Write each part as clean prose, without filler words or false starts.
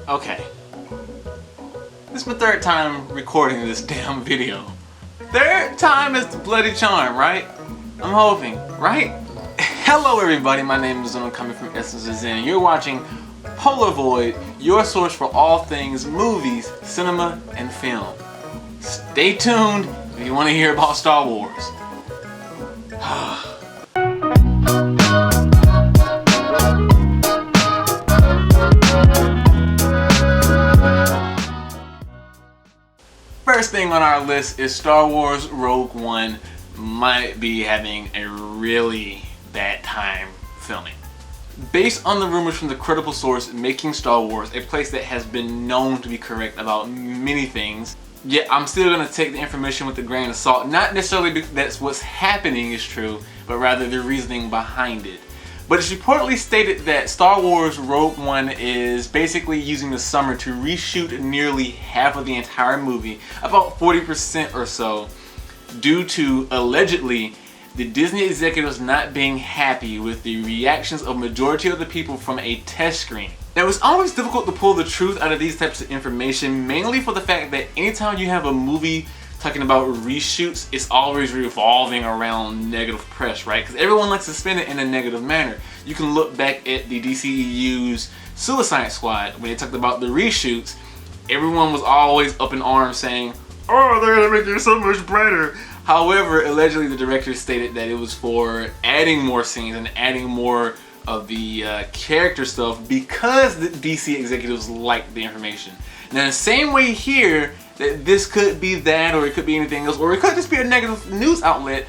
Okay. This is my third time recording this damn video. Third time is the bloody charm, right? I'm hoping, right? Hello everybody, my name is Zen, I'm coming from Essence of Zen, and you're watching Polaroid, your source for all things movies, cinema, and film. Stay tuned if you want to hear about Star Wars. First thing on our list is Star Wars Rogue One might be having a really bad time filming. Based on the rumors from the credible source Making Star Wars, a place that has been known to be correct about many things, yet I'm still going to take the information with a grain of salt. Not necessarily that's what's happening is true, but rather the reasoning behind it. But it's reportedly stated that Star Wars Rogue One is basically using the summer to reshoot nearly half of the entire movie, about 40% or so, due to allegedly the Disney executives not being happy with the reactions of majority of the people from a test screening. Now, it's always difficult to pull the truth out of these types of information, mainly for the fact that anytime you have a movie talking about reshoots, it's always revolving around negative press, right? Because everyone likes to spin it in a negative manner. You can look back at the DCEU's Suicide Squad. When they talked about the reshoots, everyone was always up in arms saying, oh, they're gonna make it so much brighter. However, allegedly the director stated that it was for adding more scenes and adding more of the character stuff because the DC executives liked the information. Now, the same way here, that this could be that, or it could be anything else, or it could just be a negative news outlet.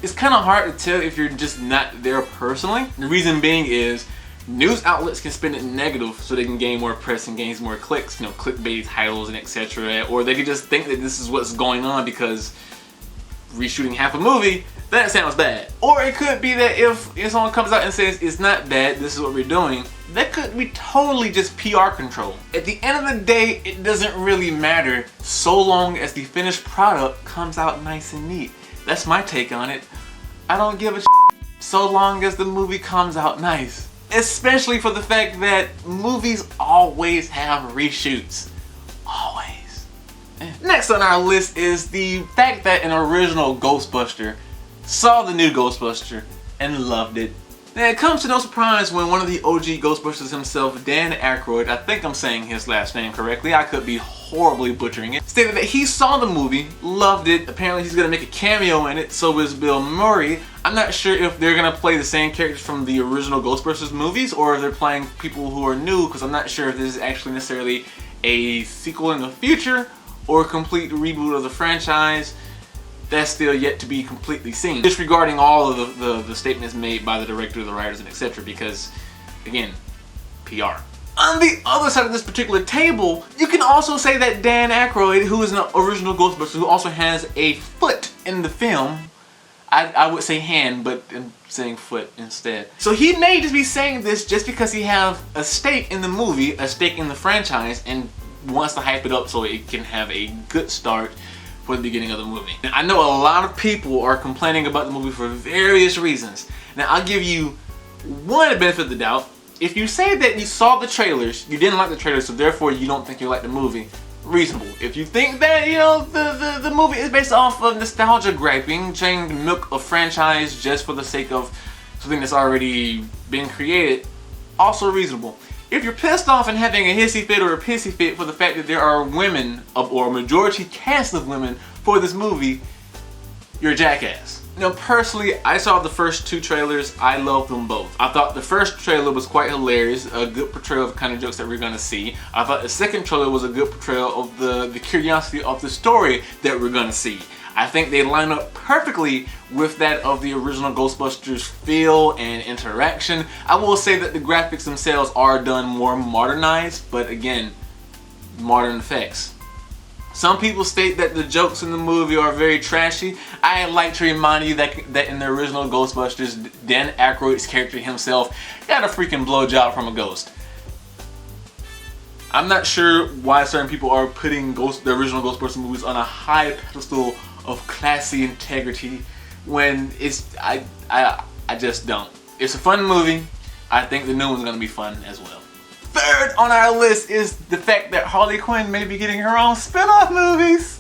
It's kind of hard to tell if you're just not there personally. The reason being is news outlets can spin it negative so they can gain more press and gain more clicks, you know, clickbait titles and etc. Or they could just think that this is what's going on because reshooting half a movie, that sounds bad. Or it could be that if someone comes out and says it's not bad, this is what we're doing, that could be totally just PR control. At the end of the day, it doesn't really matter so long as the finished product comes out nice and neat. That's my take on it. I don't give a so long as the movie comes out nice. Especially for the fact that movies always have reshoots. Always. Next on our list is the fact that an original Ghostbuster saw the new Ghostbuster and loved it. Now, it comes to no surprise when one of the OG Ghostbusters himself, Dan Aykroyd, I think I'm saying his last name correctly, I could be horribly butchering it, stated that he saw the movie, loved it. Apparently he's going to make a cameo in it, so is Bill Murray. I'm not sure if they're going to play the same characters from the original Ghostbusters movies or if they're playing people who are new, because I'm not sure if this is actually necessarily a sequel in the future or a complete reboot of the franchise. That's still yet to be completely seen. Disregarding all of the statements made by the director, the writers, and etc. because, again, PR. On the other side of this particular table, you can also say that Dan Aykroyd, who is an original Ghostbuster, who also has a foot in the film, I would say hand, but I'm saying foot instead. So he may just be saying this just because he has a stake in the movie, a stake in the franchise, and wants to hype it up so it can have a good start for the beginning of the movie. Now, I know a lot of people are complaining about the movie for various reasons. Now, I'll give you one benefit of the doubt. If you say that you saw the trailers, you didn't like the trailers, so therefore you don't think you like the movie, reasonable. If you think that, you know, the movie is based off of nostalgia grabbing, trying to milk a franchise just for the sake of something that's already been created, also reasonable. If you're pissed off and having a hissy fit or a pissy fit for the fact that there are women, or a majority cast of women for this movie, you're a jackass. Now, personally, I saw the first two trailers. I loved them both. I thought the first trailer was quite hilarious, a good portrayal of the kind of jokes that we're gonna see. I thought the second trailer was a good portrayal of the curiosity of the story that we're gonna see. I think they line up perfectly with that of the original Ghostbusters feel and interaction. I will say that the graphics themselves are done more modernized, but again, modern effects. Some people state that the jokes in the movie are very trashy. I like to remind you that in the original Ghostbusters, Dan Aykroyd's character himself got a freaking blowjob from a ghost. I'm not sure why certain people are putting the original Ghostbusters movies on a high pedestal of classy integrity when I just don't. It's a fun movie. I think the new one's gonna be fun as well. Third on our list is the fact that Harley Quinn may be getting her own spin-off movies.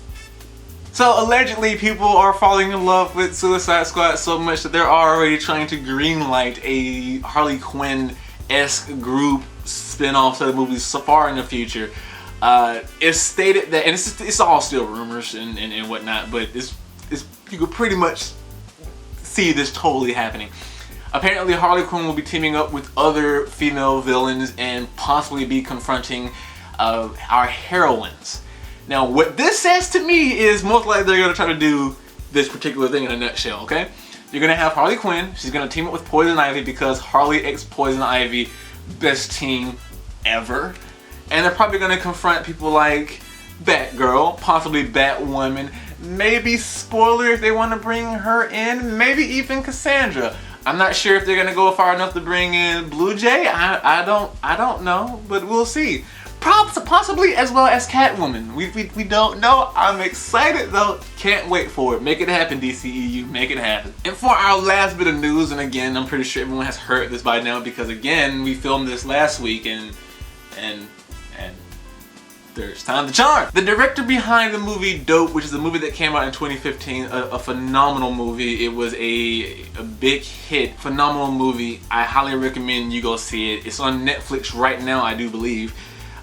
So allegedly people are falling in love with Suicide Squad so much that they're already trying to greenlight a Harley Quinn-esque group spin-off set of movies so far in the future. It's stated that, and it's all still rumors and whatnot, but you could pretty much see this totally happening. Apparently Harley Quinn will be teaming up with other female villains and possibly be confronting our heroines. Now what this says to me is most likely they're going to try to do this particular thing in a nutshell, okay? You're going to have Harley Quinn, she's going to team up with Poison Ivy because Harley x Poison Ivy, best team ever. And they're probably going to confront people like Batgirl, possibly Batwoman, maybe, spoiler, if they want to bring her in, maybe even Cassandra. I'm not sure if they're going to go far enough to bring in Blue Jay. I don't know, but we'll see. Possibly as well as Catwoman. We don't know. I'm excited though. Can't wait for it. Make it happen, DCEU. Make it happen. And for our last bit of news, and again, I'm pretty sure everyone has heard this by now because again, we filmed this last week and there's time to charm. The director behind the movie Dope, which is a movie that came out in 2015, a phenomenal movie. It was a big hit, phenomenal movie. I highly recommend you go see it. It's on Netflix right now, I do believe.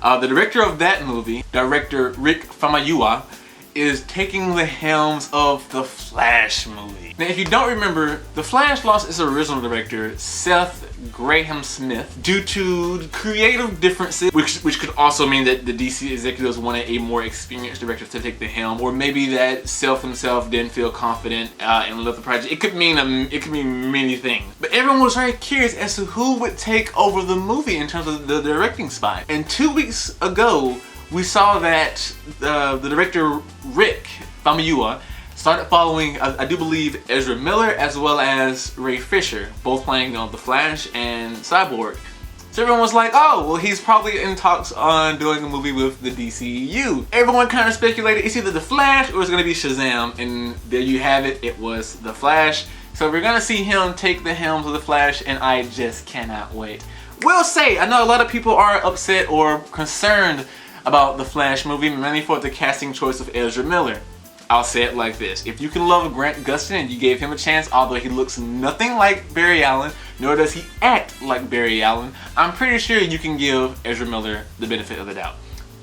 The director of that movie, director Rick Famuyiwa, is taking the helms of the Flash movie. Now if you don't remember, the Flash lost its original director, Seth Grahame-Smith, due to creative differences, which could also mean that the DC executives wanted a more experienced director to take the helm, or maybe that Seth himself didn't feel confident and left the project. It could mean many things. But everyone was very curious as to who would take over the movie in terms of the directing spot. And 2 weeks ago, we saw that the director Rick Famuyiwa started following, I do believe, Ezra Miller as well as Ray Fisher, both playing The Flash and Cyborg. So everyone was like, oh, well he's probably in talks on doing a movie with the DCEU. Everyone kind of speculated it's either The Flash or it's going to be Shazam, and there you have it, it was The Flash. So we're going to see him take the helms of The Flash, and I just cannot wait. Will say, I know a lot of people are upset or concerned about the Flash movie, mainly for the casting choice of Ezra Miller. I'll say it like this: if you can love Grant Gustin and you gave him a chance, although he looks nothing like Barry Allen, nor does he act like Barry Allen, I'm pretty sure you can give Ezra Miller the benefit of the doubt.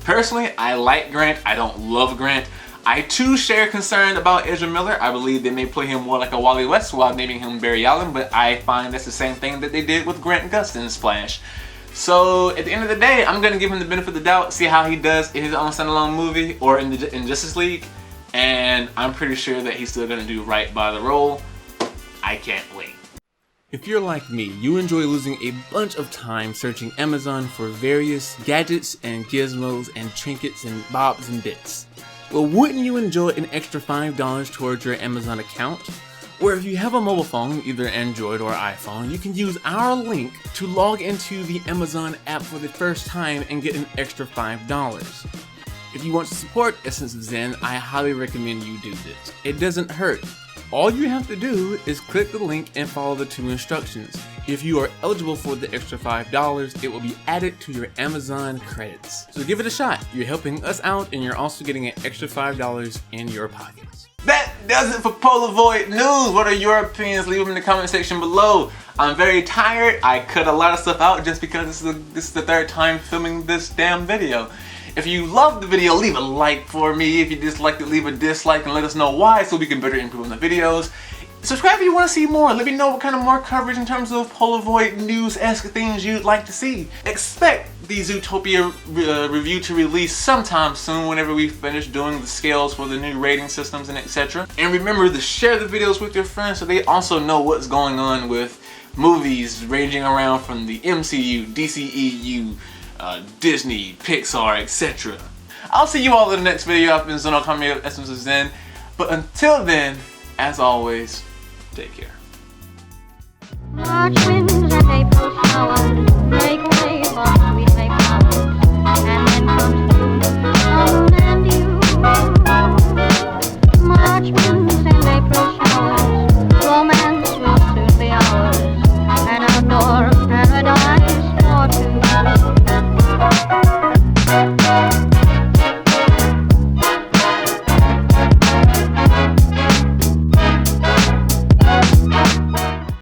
Personally, I like Grant. I don't love Grant. I too share concern about Ezra Miller. I believe they may play him more like a Wally West while naming him Barry Allen, but I find that's the same thing that they did with Grant Gustin's Flash. So at the end of the day, I'm gonna give him the benefit of the doubt, see how he does in his own standalone movie or in Justice League, and I'm pretty sure that he's still gonna do right by the role. I can't wait. If you're like me, you enjoy losing a bunch of time searching Amazon for various gadgets and gizmos and trinkets and bobs and bits. Well, wouldn't you enjoy an extra $5 towards your Amazon account? Or if you have a mobile phone, either Android or iPhone, you can use our link to log into the Amazon app for the first time and get an extra $5. If you want to support Essence of Zen, I highly recommend you do this. It doesn't hurt. All you have to do is click the link and follow the 2 instructions. If you are eligible for the extra $5, it will be added to your Amazon credits. So give it a shot. You're helping us out and you're also getting an extra $5 in your pockets. That does it for Polaroid News. What are your opinions? Leave them in the comment section below. I'm very tired. I cut a lot of stuff out just because this is the 3rd time filming this damn video. If you loved the video, leave a like for me. If you disliked it, leave a dislike and let us know why so we can better improve on the videos. Subscribe if you want to see more. Let me know what kind of more coverage in terms of Polaroid News-esque things you'd like to see. Expect the Zootopia review to release sometime soon whenever we finish doing the scales for the new rating systems and etc. And remember to share the videos with your friends so they also know what's going on with movies ranging around from the MCU, DCEU, Disney, Pixar, etc. I'll see you all in the next video. I've been Zen, Essence of Zen. But until then, as always, take care. March winds and April showers.